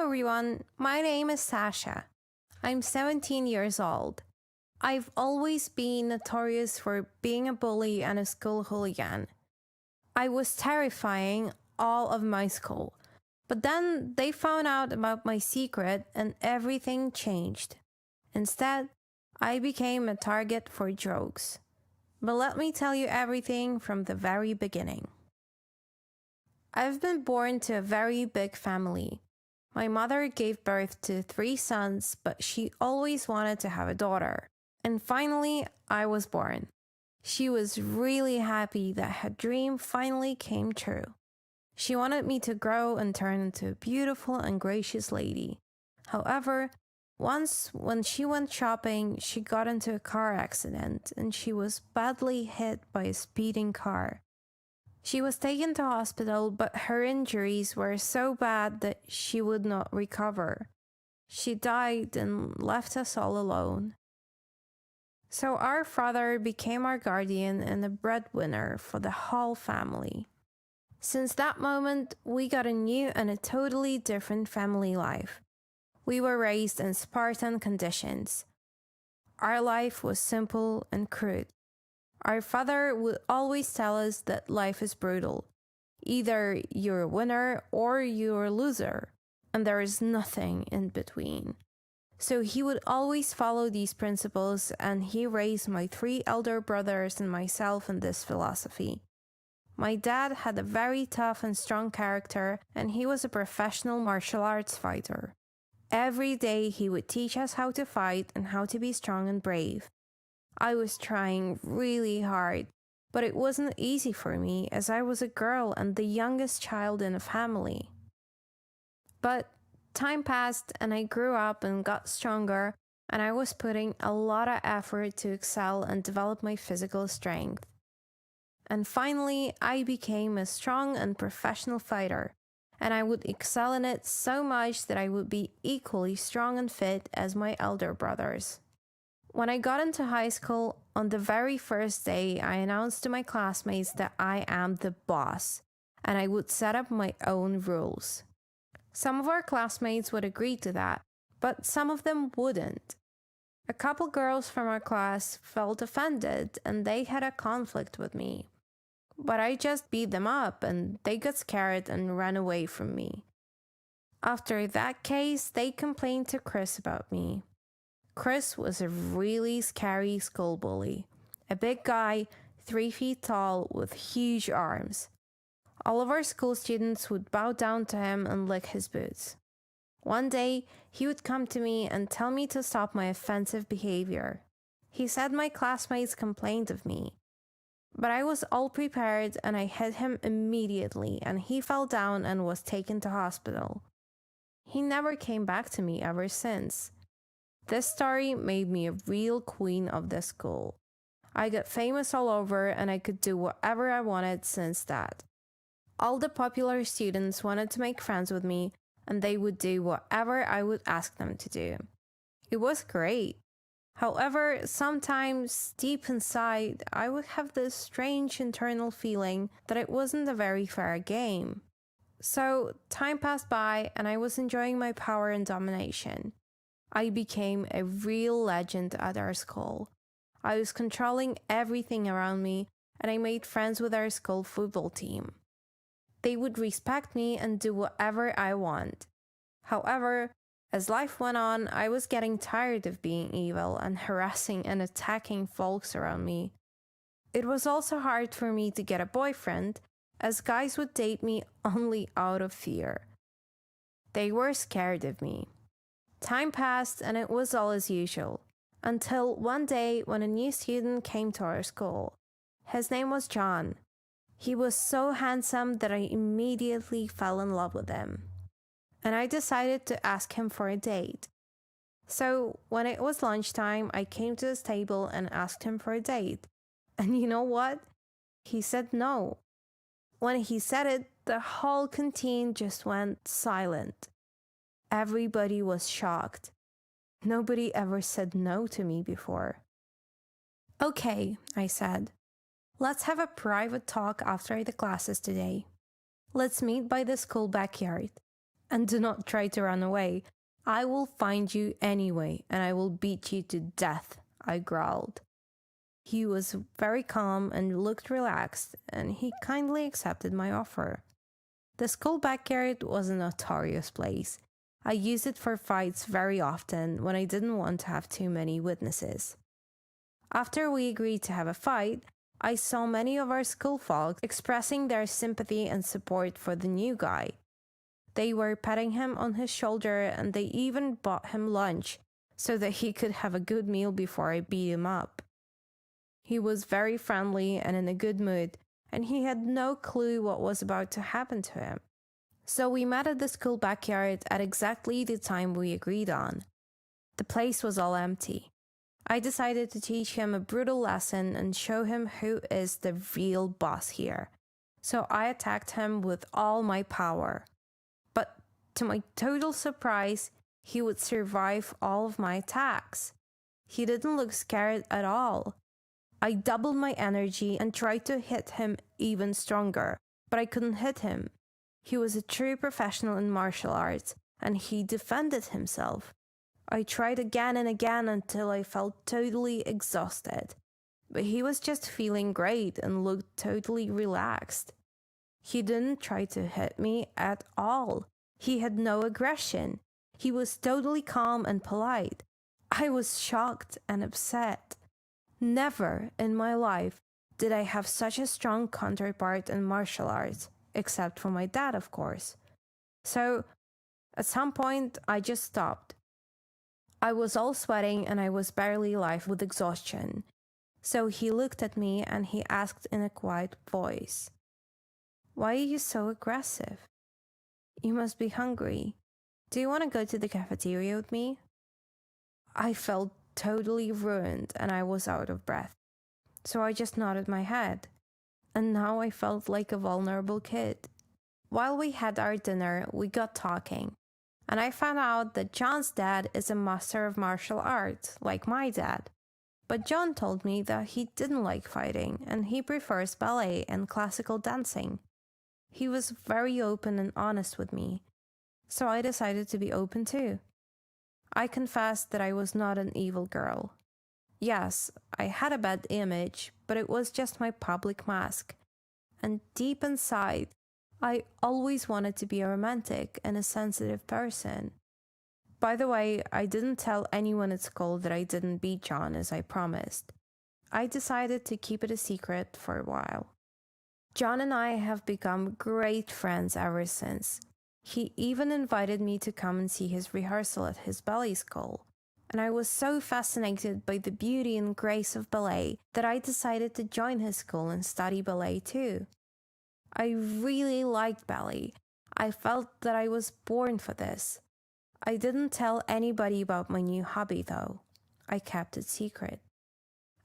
everyone, my name is Sasha. I'm 17 years old. I've always been notorious for being a bully and a school hooligan. I was terrifying all of my school, but then they found out about my secret and everything changed. Instead, I became a target for jokes. But let me tell you everything from the very beginning. I've been born to a very big family. My mother gave birth to 3 sons, but she always wanted to have a daughter. And finally, I was born. She was really happy that her dream finally came true. She wanted me to grow and turn into a beautiful and gracious lady. However, once when she went shopping, she got into a car accident and she was badly hit by a speeding car. She was taken to hospital, but her injuries were so bad that she would not recover. She died and left us all alone. So our father became our guardian and the breadwinner for the whole family. Since that moment, we got a new and a totally different family life. We were raised in Spartan conditions. Our life was simple and crude. Our father would always tell us that life is brutal. Either you're a winner or you're a loser, and there is nothing in between. So he would always follow these principles, and he raised my 3 elder brothers and myself in this philosophy. My dad had a very tough and strong character, and he was a professional martial arts fighter. Every day he would teach us how to fight and how to be strong and brave. I was trying really hard, but it wasn't easy for me as I was a girl and the youngest child in a family. But time passed and I grew up and got stronger, and I was putting a lot of effort to excel and develop my physical strength. And finally, I became a strong and professional fighter, and I would excel in it so much that I would be equally strong and fit as my elder brothers. When I got into high school, on the very first day, I announced to my classmates that I am the boss, and I would set up my own rules. Some of our classmates would agree to that, but some of them wouldn't. A couple girls from our class felt offended, and they had a conflict with me. But I just beat them up, and they got scared and ran away from me. After that case, they complained to Chris about me. Chris was a really scary school bully, a big guy, 3 feet tall with huge arms. All of our school students would bow down to him and lick his boots. One day, he would come to me and tell me to stop my offensive behavior. He said my classmates complained of me. But I was all prepared and I hit him immediately, and he fell down and was taken to hospital. He never came back to me ever since. This story made me a real queen of the school. I got famous all over and I could do whatever I wanted since that. All the popular students wanted to make friends with me, and they would do whatever I would ask them to do. It was great. However, sometimes deep inside, I would have this strange internal feeling that it wasn't a very fair game. So time passed by and I was enjoying my power and domination. I became a real legend at our school. I was controlling everything around me, and I made friends with our school football team. They would respect me and do whatever I want. However, as life went on, I was getting tired of being evil and harassing and attacking folks around me. It was also hard for me to get a boyfriend, as guys would date me only out of fear. They were scared of me. Time passed and it was all as usual, until one day when a new student came to our school. His name was John. He was so handsome that I immediately fell in love with him, and I decided to ask him for a date. So when it was lunchtime, I came to his table and asked him for a date. And you know what? He said no. When he said it, the whole canteen just went silent. Everybody was shocked. Nobody ever said no to me before. Okay, I said. Let's have a private talk after the classes today. Let's meet by the school backyard. And do not try to run away. I will find you anyway, and I will beat you to death, I growled. He was very calm and looked relaxed, and he kindly accepted my offer. The school backyard was a notorious place. I used it for fights very often when I didn't want to have too many witnesses. After we agreed to have a fight, I saw many of our school folks expressing their sympathy and support for the new guy. They were patting him on his shoulder, and they even bought him lunch so that he could have a good meal before I beat him up. He was very friendly and in a good mood, and he had no clue what was about to happen to him. So we met at the school backyard at exactly the time we agreed on. The place was all empty. I decided to teach him a brutal lesson and show him who is the real boss here. So I attacked him with all my power. But to my total surprise, he would survive all of my attacks. He didn't look scared at all. I doubled my energy and tried to hit him even stronger, but I couldn't hit him. He was a true professional in martial arts, and he defended himself. I tried again and again until I felt totally exhausted, but he was just feeling great and looked totally relaxed. He didn't try to hit me at all. He had no aggression. He was totally calm and polite. I was shocked and upset. Never in my life did I have such a strong counterpart in martial arts, except for my dad, of course. So, at some point, I just stopped. I was all sweating and I was barely alive with exhaustion. So he looked at me and he asked in a quiet voice, "Why are you so aggressive? You must be hungry. Do you want to go to the cafeteria with me?" I felt totally ruined and I was out of breath. So I just nodded my head. And now I felt like a vulnerable kid. While we had our dinner, we got talking. And I found out that John's dad is a master of martial arts, like my dad. But John told me that he didn't like fighting and he prefers ballet and classical dancing. He was very open and honest with me. So I decided to be open too. I confessed that I was not an evil girl. Yes, I had a bad image, but it was just my public mask. And deep inside, I always wanted to be a romantic and a sensitive person. By the way, I didn't tell anyone at school that I didn't beat John as I promised. I decided to keep it a secret for a while. John and I have become great friends ever since. He even invited me to come and see his rehearsal at his ballet school. And I was so fascinated by the beauty and grace of ballet that I decided to join his school and study ballet too. I really liked ballet. I felt that I was born for this. I didn't tell anybody about my new hobby though. I kept it secret.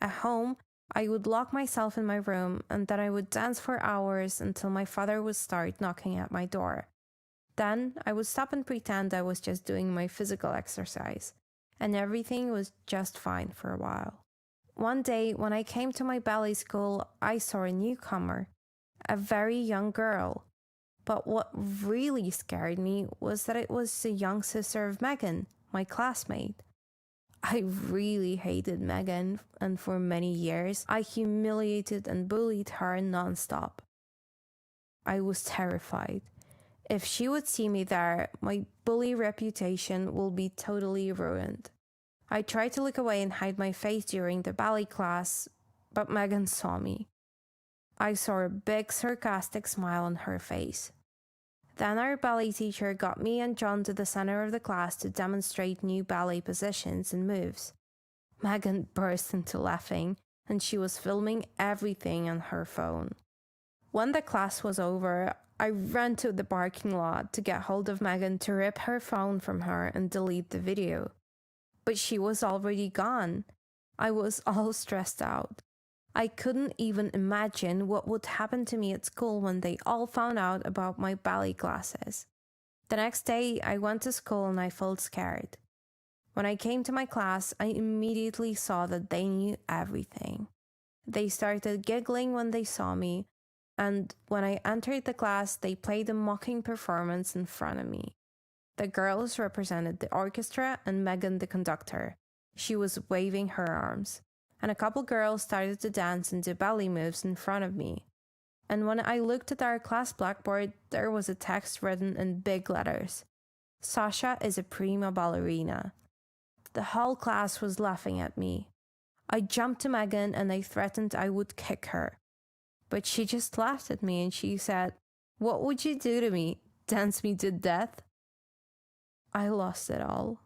At home, I would lock myself in my room and then I would dance for hours until my father would start knocking at my door. Then I would stop and pretend I was just doing my physical exercise, and everything was just fine for a while. One day, when I came to my ballet school, I saw a newcomer, a very young girl. But what really scared me was that it was the young sister of Megan, my classmate. I really hated Megan, and for many years, I humiliated and bullied her nonstop. I was terrified. If she would see me there, my bully reputation will be totally ruined. I tried to look away and hide my face during the ballet class, but Megan saw me. I saw a big sarcastic smile on her face. Then our ballet teacher got me and John to the center of the class to demonstrate new ballet positions and moves. Megan burst into laughing, and she was filming everything on her phone. When the class was over, I ran to the parking lot to get hold of Megan to rip her phone from her and delete the video. But she was already gone. I was all stressed out. I couldn't even imagine what would happen to me at school when they all found out about my ballet classes. The next day, I went to school and I felt scared. When I came to my class, I immediately saw that they knew everything. They started giggling when they saw me, and when I entered the class, they played a mocking performance in front of me. The girls represented the orchestra and Megan the conductor. She was waving her arms. And a couple girls started to dance and do ballet moves in front of me. And when I looked at our class blackboard, there was a text written in big letters. Sasha is a prima ballerina. The whole class was laughing at me. I jumped to Megan and I threatened I would kick her. But she just laughed at me and she said, "What would you do to me? Dance me to death?" I lost it all.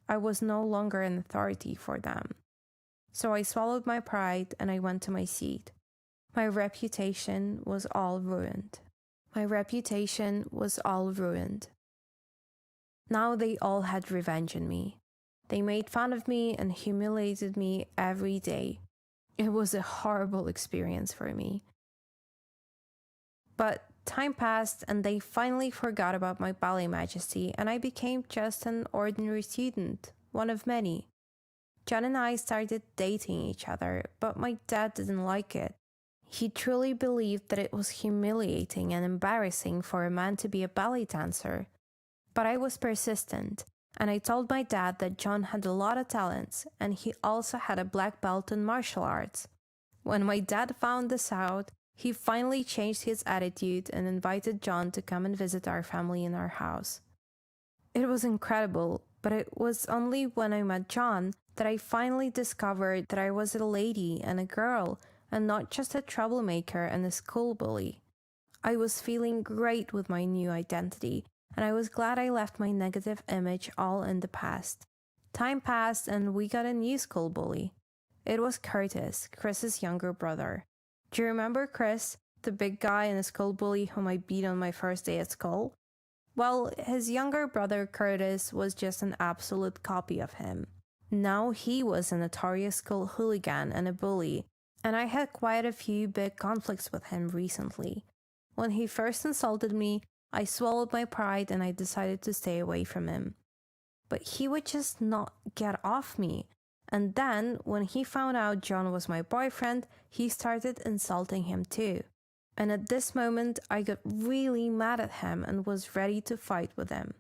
I was no longer an authority for them. So I swallowed my pride and I went to my seat. My reputation was all ruined. My reputation was all ruined. Now they all had revenge on me. They made fun of me and humiliated me every day. It was a horrible experience for me. But time passed and they finally forgot about my ballet majesty and I became just an ordinary student, one of many. John and I started dating each other, but my dad didn't like it. He truly believed that it was humiliating and embarrassing for a man to be a ballet dancer. But I was persistent, and I told my dad that John had a lot of talents, and he also had a black belt in martial arts. When my dad found this out, he finally changed his attitude and invited John to come and visit our family in our house. It was incredible, but it was only when I met John that I finally discovered that I was a lady and a girl, and not just a troublemaker and a school bully. I was feeling great with my new identity, and I was glad I left my negative image all in the past. Time passed and we got a new school bully. It was Curtis, Chris's younger brother. Do you remember Chris, the big guy and a school bully whom I beat on my first day at school? Well, his younger brother Curtis was just an absolute copy of him. Now he was a notorious school hooligan and a bully, and I had quite a few big conflicts with him recently. When he first insulted me, I swallowed my pride and I decided to stay away from him. But he would just not get off me. And then, when he found out John was my boyfriend, he started insulting him too. And at this moment, I got really mad at him and was ready to fight with him.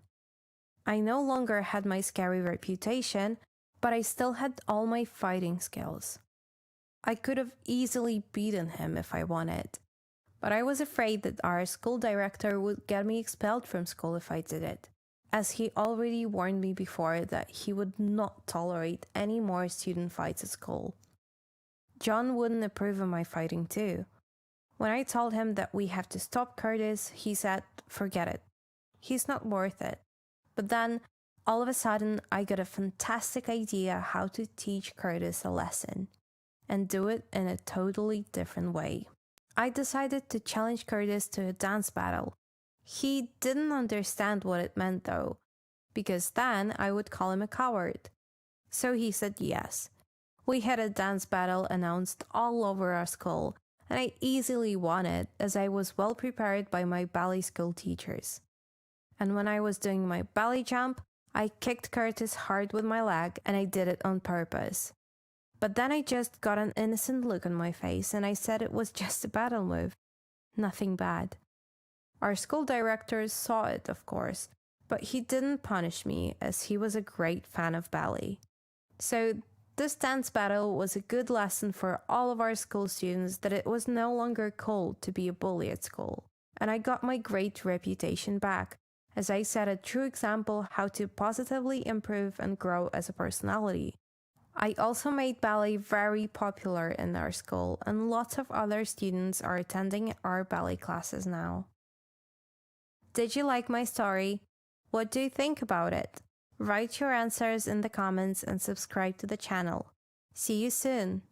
I no longer had my scary reputation, but I still had all my fighting skills. I could have easily beaten him if I wanted. But I was afraid that our school director would get me expelled from school if I did it, as he already warned me before that he would not tolerate any more student fights at school. John wouldn't approve of my fighting too. When I told him that we have to stop Curtis, he said, "Forget it. He's not worth it." But then, all of a sudden, I got a fantastic idea how to teach Curtis a lesson, and do it in a totally different way. I decided to challenge Curtis to a dance battle. He didn't understand what it meant though, because then I would call him a coward. So he said yes. We had a dance battle announced all over our school, and I easily won it as I was well prepared by my ballet school teachers. And when I was doing my ballet jump, I kicked Curtis hard with my leg and I did it on purpose. But then I just got an innocent look on my face and I said it was just a battle move. Nothing bad. Our school director saw it, of course, but he didn't punish me as he was a great fan of ballet. So this dance battle was a good lesson for all of our school students that it was no longer cool to be a bully at school. And I got my great reputation back, as I set a true example how to positively improve and grow as a personality. I also made ballet very popular in our school, and lots of other students are attending our ballet classes now. Did you like my story? What do you think about it? Write your answers in the comments and subscribe to the channel. See you soon!